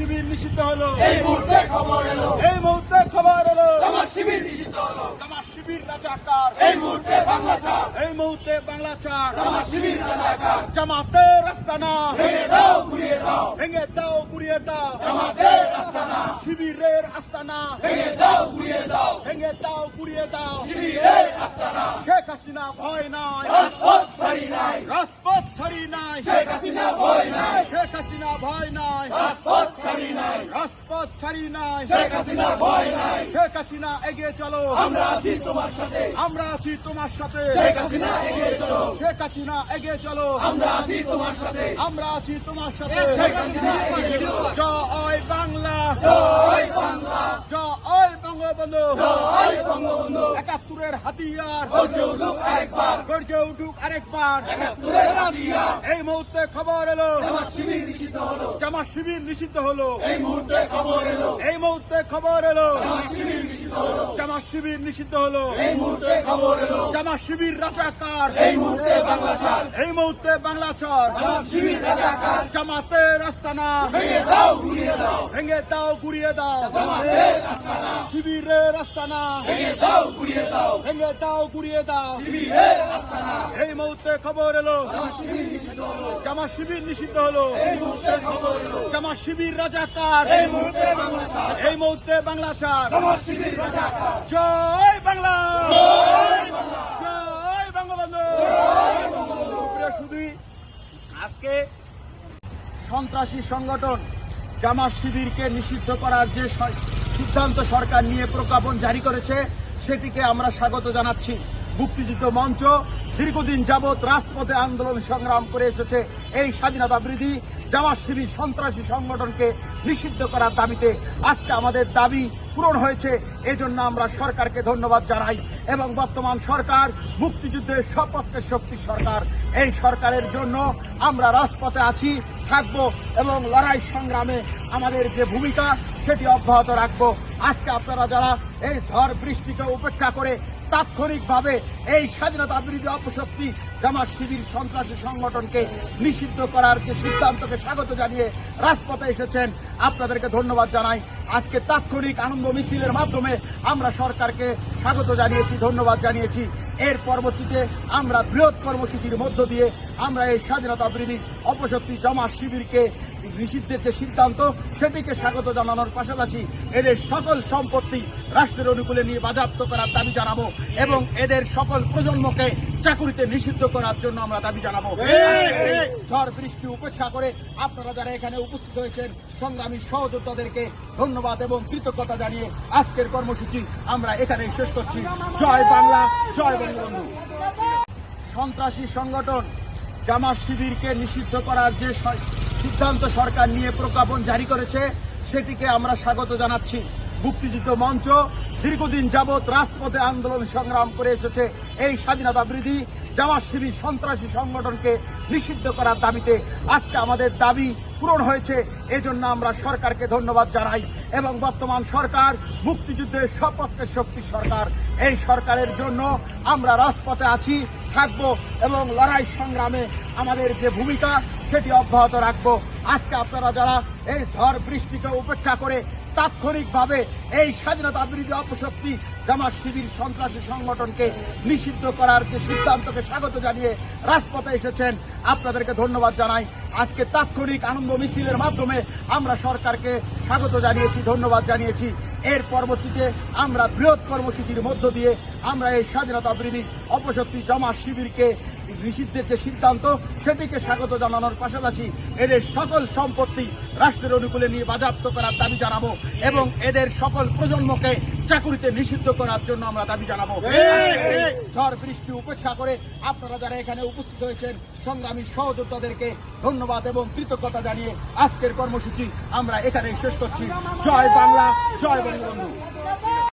শিবির নিষিদ্ধ হলো। এই মুহূর্তে খবর এলো, এই মুহূর্তে খবর এলো। জামাত শিবির নিষিদ্ধ হলো। জামাত শিবির রাজাকার। এই মুহূর্তে বাংলা ছাড়, এই মুহূর্তে বাংলা ছাড়। জামাত শিবির রাজাকার। জামাতের আস্তানা ভেঙে দাও, গুড়িয়ে দাও, ভেঙে দাও, গুড়িয়ে দাও। জামাতের আস্তানা শিবিরের আস্তানা ভেঙে দাও, গুড়িয়ে দাও, ভেঙে দাও, গুড়িয়ে দাও। শিবিরের আস্তানা। শেখ হাসিনা ভয় নাই, রাজপথ ছাড়ি নাই, রাজপথ ছাড়ি নাই। শেখ হাসিনা ভয় নাই, শেখ হাসিনা ভয় নাই, রাজপথ ছাড়ি নাই, রাজপথ ছাড়ি নাই। শেখ হাসিনা ভয় নাই। শেখ হাসিনা এগিয়ে চলো, আমরা আছি তোমার সাথে, আমরা আছি তোমার সাথে। শেখ হাসিনা এগিয়ে চলো, শেখ হাসিনা এগিয়ে চলো, আমরা আছি তোমার সাথে, আমরা আছি তোমার সাথে। শেখ হাসিনা এগিয়ে চলো। জয় বাংলা, জয় বাংলা, জয় বঙ্গবন্ধু। জয় বঙ্গবন্ধু। ৭১-এর হাতিয়ার গর্জে উঠুক আরেকবার, গর্জে উঠুক আরেকবার। একাত্তরের হাতিয়ার। এই মুহূর্তে খবর এলো, জামাত শিবির নিষিদ্ধ হলো। জামাত শিবির নিষিদ্ধ হলো। এই মুহূর্তে খবর এলো, এই মুহূর্তে খবর এলো, জামাত শিবির নিষিদ্ধ হলো। জামাত শিবির নিষিদ্ধ হলো। এই মুহূর্তে খবর এলো, জামাত শিবির রাজাকার। এই মুহূর্তে বাংলা ছাড়, এই মুহূর্তে বাংলা ছাড়। জামাত শিবির রাজাকার। জামাতের আস্তানা ভেঙে দাও, গুড়িয়ে দাও, ভেঙে দাও, গুড়িয়ে দাও। জামাতের আস্তানা শিবিরের আস্তানা ভেঙে দাও, গুড়িয়ে দাও, ভেঙে দাও, গুড়িয়ে দাও। শিবিরের আস্তানা। এই মুহূর্তে খবর এলো, জামাত শিবির নিষিদ্ধ হলো। জামাত শিবির নিষিদ্ধ হলো। এই মুহূর্তে খবর এলো, জামাত শিবির রাজাকার। এই মুহূর্তে বাংলা ছাড়, এই মুহূর্তে বাংলা ছাড়। জামাত শিবির রাজাকার। জয় বাংলা, জয় বাংলা, জয় বঙ্গবন্ধু। জয় বঙ্গবন্ধু। প্রিয় সুধী, আজকে সন্ত্রাসী সংগঠন জামাত শিবিরকে নিষিদ্ধ করার যে সিদ্ধান্ত সরকার নিয়ে প্রজ্ঞাপন জারি করেছে সেটিকে আমরা স্বাগত জানাচ্ছি। মুক্তিযুদ্ধ মঞ্চ দীর্ঘদিন যাবৎ রাজপথে আন্দোলন সংগ্রাম করে এসেছে এই স্বাধীনতা বিরোধী জামাত শিবির সন্ত্রাসী সংগঠনকে নিষিদ্ধ করার দাবিতে। আজকে আমাদের দাবি পূরণ হয়েছে, এজন্য আমরা সরকারকে ধন্যবাদ জানাই। এবং বর্তমান সরকার মুক্তিযুদ্ধের সপক্ষের শক্তি সরকার। এই সরকারের জন্য আমরা রাজপথে আছি, থাকবো এবং লড়াই সংগ্রামে আমাদের যে ভূমিকা সেটি অব্যাহত রাখবো। আজকে আপনারা যারা এই ঝড় বৃষ্টিকে উপেক্ষা করে তাৎক্ষণিকভাবে এই স্বাধীনতা বিরোধী অপশক্তি জামাত শিবির সন্ত্রাসী সংগঠনকে নিষিদ্ধ করার যে সিদ্ধান্তকে স্বাগত জানিয়ে রাজপথে এসেছেন, আপনাদেরকে ধন্যবাদ জানাই। আজকে তাৎক্ষণিক আনন্দ মিছিলের মাধ্যমে আমরা সরকারকে স্বাগত জানিয়েছি, ধন্যবাদ জানিয়েছি। এর পরবর্তীতে আমরা বৃহৎ কর্মসূচির মধ্য দিয়ে আমরা এই স্বাধীনতা বিরোধী অপশক্তি জামাত শিবিরকে নিষিদ্ধের যে সিদ্ধান্ত সেটিকে স্বাগত জানানোর পাশাপাশি এদের সকল সম্পত্তি রাষ্ট্রের অনুকূলে নিয়ে বাজেয়াপ্ত করার দাবি জানাবো এবং এদের সকল প্রজন্মকে চাকুরিতে নিষিদ্ধ করার জন্য আমরা দাবি জানাবো। ঝড় বৃষ্টি উপেক্ষা করে আপনারা যারা এখানে উপস্থিত হয়েছেন সংগ্রামী সহযোদ্ধাদেরকে ধন্যবাদ এবং কৃতজ্ঞতা জানিয়ে আজকের কর্মসূচি আমরা এখানেই শেষ করছি। জয় বাংলা, জয় বঙ্গবন্ধু। সন্ত্রাসী সংগঠন জামাত শিবিরকে নিষিদ্ধ করার যে সিদ্ধান্ত সরকার নিয়ে প্রজ্ঞাপন জারি করেছে সেটিকে আমরা স্বাগত জানাচ্ছি। মুক্তিযুদ্ধ মঞ্চ দীর্ঘদিন যাবৎ রাজপথে আন্দোলন সংগ্রাম করে এসেছে এই স্বাধীনতা বিরোধী জামাত শিবির সন্ত্রাসী সংগঠনকে নিষিদ্ধ করার দাবিতে। আজকে আমাদের দাবি পূরণ হয়েছে, এজন্য আমরা সরকারকে ধন্যবাদ জানাই। এবং বর্তমান সরকার মুক্তিযুদ্ধের সপক্ষের শক্তি সরকার। এই সরকারের জন্য আমরা রাজপথে আছি, থাকবো এবং লড়াই সংগ্রামে আমাদের যে ভূমিকা সেটি অব্যাহত রাখবো। আজকে আপনারা যারা এই ঝড় বৃষ্টিকে উপেক্ষা করে তাৎক্ষণিকভাবে এই স্বাধীনতা বিরোধী অপশক্তি জামাত শিবির সন্ত্রাসী সংগঠনকে নিষিদ্ধ করার যে সিদ্ধান্তকে স্বাগত জানিয়ে রাজপথে এসেছেন, আপনাদেরকে ধন্যবাদ জানাই। আজকে তাৎক্ষণিক আনন্দ মিছিলের মাধ্যমে আমরা সরকারকে স্বাগত জানিয়েছি, ধন্যবাদ জানিয়েছি। এর পরবর্তীতে আমরা বৃহৎ কর্মসূচির মধ্য দিয়ে আমরা এই স্বাধীনতা বিরোধী অপশক্তি জামাত শিবিরকে নিষিদ্ধের যে সিদ্ধান্ত সেটিকে স্বাগত জানানোর পাশাপাশি এদের সকল সম্পত্তি রাষ্ট্রের অনুকূলে নিয়ে বাজেয়াপ্ত করার দাবি জানাবো এবং এদের সকল প্রজন্মকে চাকুরিতে নিষিদ্ধ করার জন্য আমরা দাবি জানাবো। ঝড় বৃষ্টি উপেক্ষা করে আপনারা যারা এখানে উপস্থিত হয়েছেন সংগ্রামী সহযোদ্ধাদেরকে ধন্যবাদ এবং কৃতজ্ঞতা জানিয়ে আজকের কর্মসূচি আমরা এখানেই শেষ করছি। জয় বাংলা, জয় বঙ্গবন্ধু।